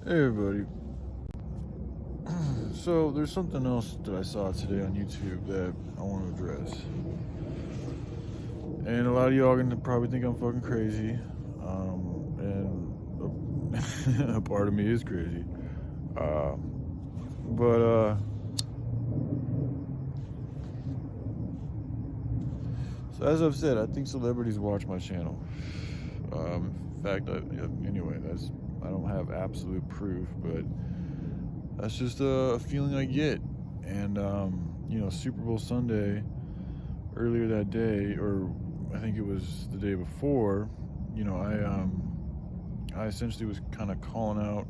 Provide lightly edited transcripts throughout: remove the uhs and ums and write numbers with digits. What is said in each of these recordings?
Hey everybody. So there's something else that I saw today on YouTube that I want to address. And a lot of y'all gonna probably think I'm fucking crazy. And a part of me is crazy. But so as I've said, I think celebrities watch my channel. In fact, anyway, I don't have absolute proof, but that's just a feeling I get. And Super Bowl Sunday earlier that day, or I think it was the day before, I essentially was kind of calling out.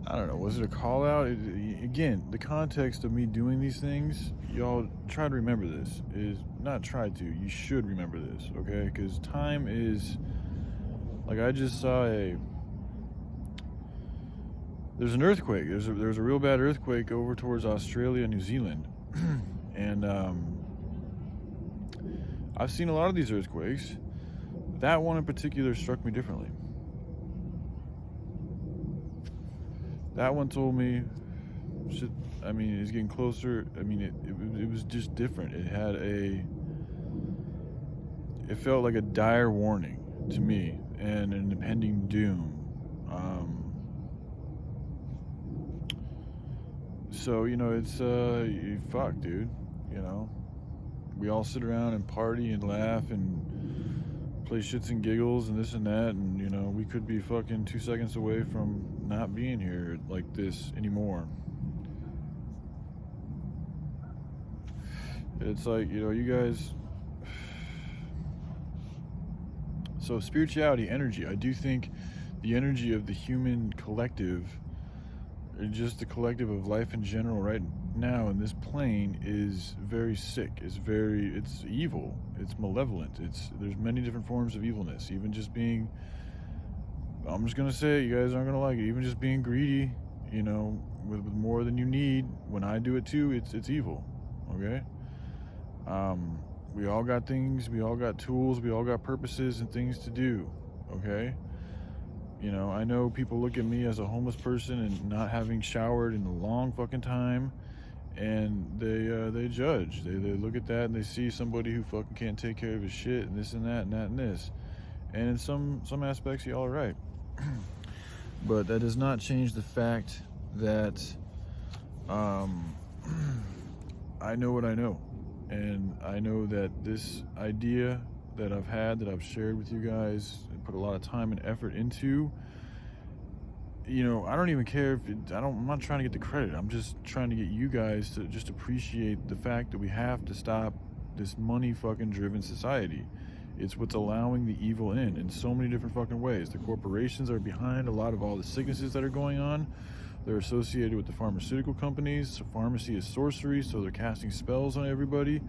I don't know, was it a call out? Again, the context of me doing these things, y'all try to remember this. Is not try to. You should remember this, okay? Because time is like I just saw there's an earthquake. There's a real bad earthquake over towards Australia and New Zealand, and I've seen a lot of these earthquakes. That one in particular struck me differently. That one told me, it's getting closer. It was just different. It felt like a dire warning to me and an impending doom. So, it's, fuck, dude, we all sit around and party and laugh and play shits and giggles and this and that, and we could be fucking 2 seconds away from not being here like this anymore. It's like, you guys. So spirituality, energy, I do think the energy of the human collective, or just the collective of life in general right now in this plane, is very sick. It's evil. It's malevolent. There's many different forms of evilness. Even just being, I'm just gonna say it, you guys aren't gonna like it. Even just being greedy, with more than you need. When I do it too, it's evil. Okay. We all got things. We all got tools. We all got purposes and things to do. Okay. I know people look at me as a homeless person and not having showered in a long fucking time, and they judge. They look at that and they see somebody who fucking can't take care of his shit and this and that and that and this. And in some aspects, y'all are right. But that does not change the fact that I know what I know. And I know that this idea that I've shared with you guys, and put a lot of time and effort into, I don't even care I'm not trying to get the credit. I'm just trying to get you guys to just appreciate the fact that we have to stop this money fucking driven society. It's what's allowing the evil in so many different fucking ways. The corporations are behind a lot of all the sicknesses that are going on. They're associated with the pharmaceutical companies. So pharmacy is sorcery, so they're casting spells on everybody.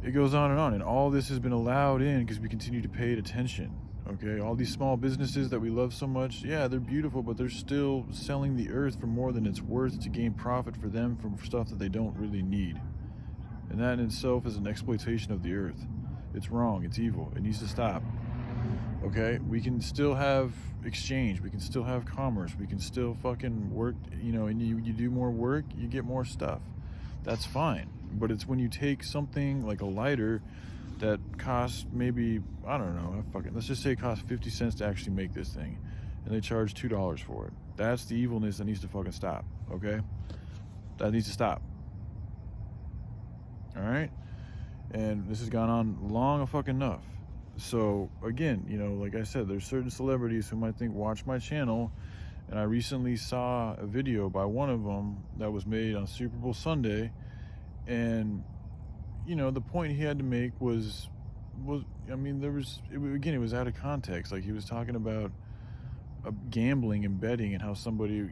It goes on, and all this has been allowed in because we continue to pay it attention. Okay, all these small businesses that we love so much, yeah, they're beautiful, but they're still selling the earth for more than it's worth to gain profit for them from stuff that they don't really need. And that in itself is an exploitation of the earth. It's wrong. It's evil. It needs to stop. Okay, we can still have exchange. We can still have commerce. We can still fucking work, and you do more work, you get more stuff. That's fine. But it's when you take something like a lighter that costs maybe, I don't know, let's just say it costs 50 cents to actually make this thing, and they charge $2 for it. That's the evilness that needs to fucking stop, okay? That needs to stop. All right? And this has gone on long enough. So again, like I said, there's certain celebrities whom I think watch my channel, and I recently saw a video by one of them that was made on Super Bowl Sunday, and the point he had to make was it was out of context. Like, he was talking about gambling and betting and how somebody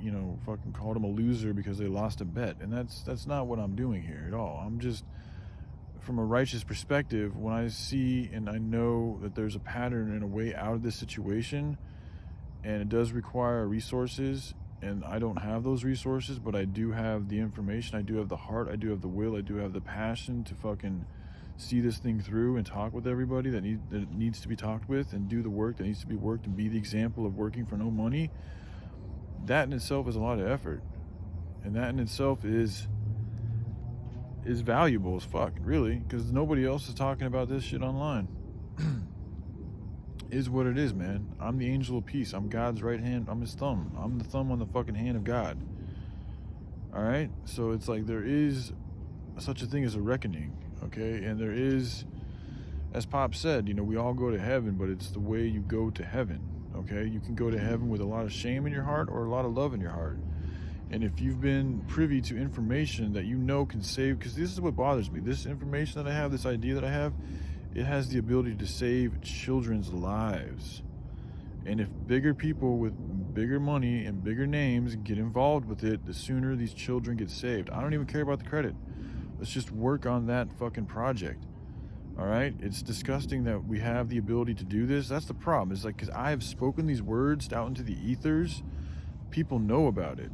fucking called him a loser because they lost a bet, and that's not what I'm doing here at all. I'm just, from a righteous perspective, when I see and I know that there's a pattern and a way out of this situation, and it does require resources, and I don't have those resources, but I do have the information, I do have the heart, I do have the will, I do have the passion to fucking see this thing through and talk with everybody that needs to be talked with, and do the work that needs to be worked, and be the example of working for no money. that in itself is a lot of effort. And that in itself is valuable as fuck, really, because nobody else is talking about this shit online. Is what it is, man. I'm the angel of peace. I'm God's right hand. I'm his thumb. I'm the thumb on the fucking hand of God. All right? So it's like there is such a thing as a reckoning, okay? And there is, as Pop said, you know, we all go to heaven, but it's the way you go to heaven, okay? You can go to heaven with a lot of shame in your heart or a lot of love in your heart. And if you've been privy to information that you know can save, because this is what bothers me, this information that I have, this idea that I have, it has the ability to save children's lives. And if bigger people with bigger money and bigger names get involved with it, the sooner these children get saved. I don't even care about the credit. Let's just work on that fucking project. All right? It's disgusting that we have the ability to do this. That's the problem. It's like, because I have spoken these words out into the ethers, people know about it.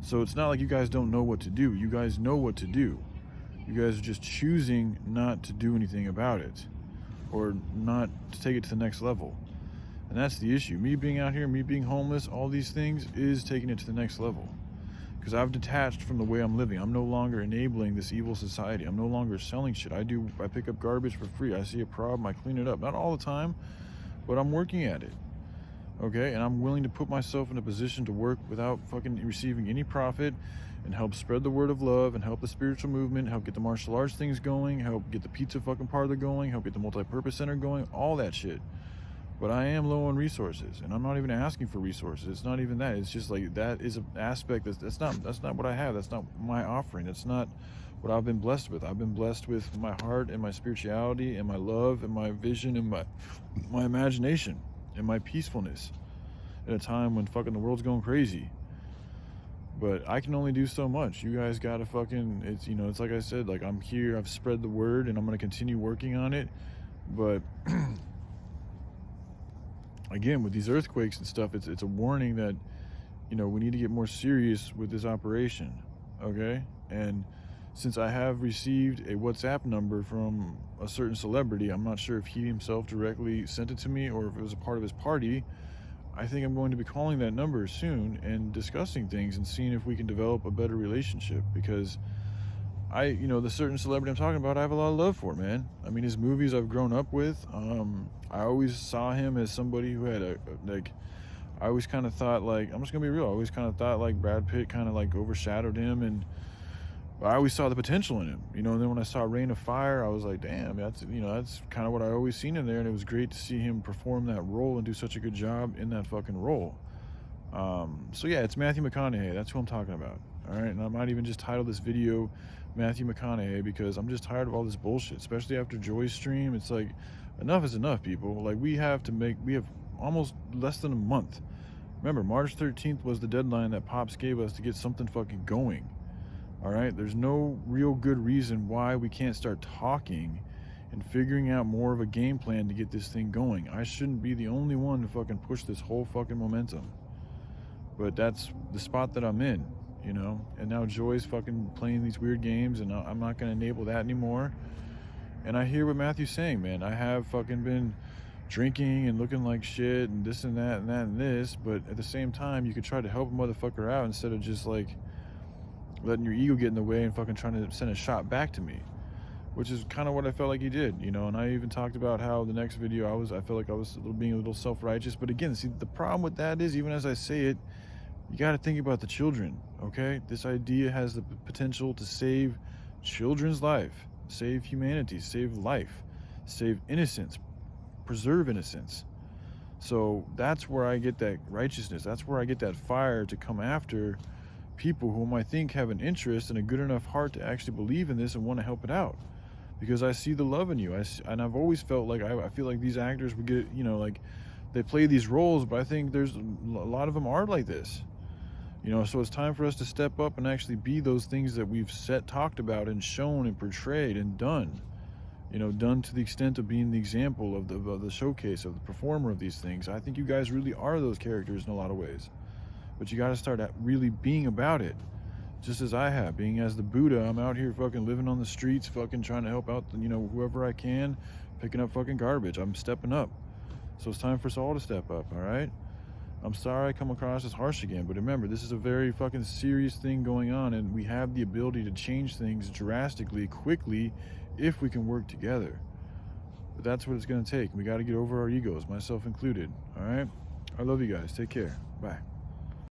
So it's not like you guys don't know what to do. You guys know what to do. You guys are just choosing not to do anything about it, or not to take it to the next level. And that's the issue. Me being out here, me being homeless, all these things is taking it to the next level. Because I've detached from the way I'm living. I'm no longer enabling this evil society. I'm no longer selling shit. I pick up garbage for free. I see a problem, I clean it up. Not all the time, but I'm working at it. Okay, and I'm willing to put myself in a position to work without fucking receiving any profit, and help spread the word of love, and help the spiritual movement, help get the martial arts things going, help get the pizza fucking parlor going, help get the multi-purpose center going, all that shit. But I am low on resources, and I'm not even asking for resources. It's not even that. It's just like, that is an aspect that's not what I have. That's not my offering. That's not what I've been blessed with. I've been blessed with my heart and my spirituality and my love and my vision and my imagination and my peacefulness at a time when fucking the world's going crazy. But I can only do so much. You guys gotta fucking, it's, you know, it's like I said, like, I'm here, I've spread the word, and I'm gonna continue working on it. But again, with these earthquakes and stuff, it's a warning that, you know, we need to get more serious with this operation, okay? And since I have received a WhatsApp number from a certain celebrity, I'm not sure if he himself directly sent it to me or if it was a part of his party, I think I'm going to be calling that number soon and discussing things and seeing if we can develop a better relationship, because you know, the certain celebrity I'm talking about, I have a lot of love for, man. I mean, his movies I've grown up with. I always saw him as somebody who had I always kind of thought, like, I'm just gonna be real, I always kind of thought like Brad Pitt kind of like overshadowed him, and I always saw the potential in him, you know. And then when I saw Reign of Fire, I was like, damn, that's kind of what I always seen in there, and it was great to see him perform that role and do such a good job in that fucking role. So yeah, it's Matthew McConaughey. That's who I'm talking about. All right, and I might even just title this video Matthew McConaughey, because I'm just tired of all this bullshit, especially after Joy's stream. It's like, enough is enough, people. Like, we have almost less than a month. Remember, March 13th was the deadline that Pops gave us to get something fucking going. All right, there's no real good reason why we can't start talking and figuring out more of a game plan to get this thing going. I shouldn't be the only one to fucking push this whole fucking momentum, but that's the spot that I'm in, you know. And now Joy's fucking playing these weird games, and I'm not going to enable that anymore. And I hear what Matthew's saying, man. I have fucking been drinking and looking like shit and this and that and that and this, but at the same time, you could try to help a motherfucker out instead of just like letting your ego get in the way and fucking trying to send a shot back to me, which is kind of what I felt like he did, you know. And I even talked about how the next video I felt like I was being a little self-righteous. But again, see, the problem with that is, even as I say it, you got to think about the children, okay? This idea has the potential to save children's life, save humanity, save life, save innocence, preserve innocence. So that's where I get that righteousness. That's where I get that fire to come after people whom I think have an interest and a good enough heart to actually believe in this and want to help it out, because I see the love in you. And I've always felt like I feel like these actors would get, you know, like they play these roles, but I think there's a lot of them are like this, you know. So it's time for us to step up and actually be those things that we've talked about and shown and portrayed and done, you know, done to the extent of being the example of the showcase of the performer of these things. I think you guys really are those characters in a lot of ways. But you got to start really being about it, just as I have, being as the Buddha. I'm out here fucking living on the streets, fucking trying to help out, you know, whoever I can, picking up fucking garbage. I'm stepping up. So it's time for us all to step up, all right? I'm sorry I come across as harsh again, but remember, this is a very fucking serious thing going on, and we have the ability to change things drastically, quickly, if we can work together. But that's what it's going to take. We got to get over our egos, myself included. All right? I love you guys. Take care. Bye.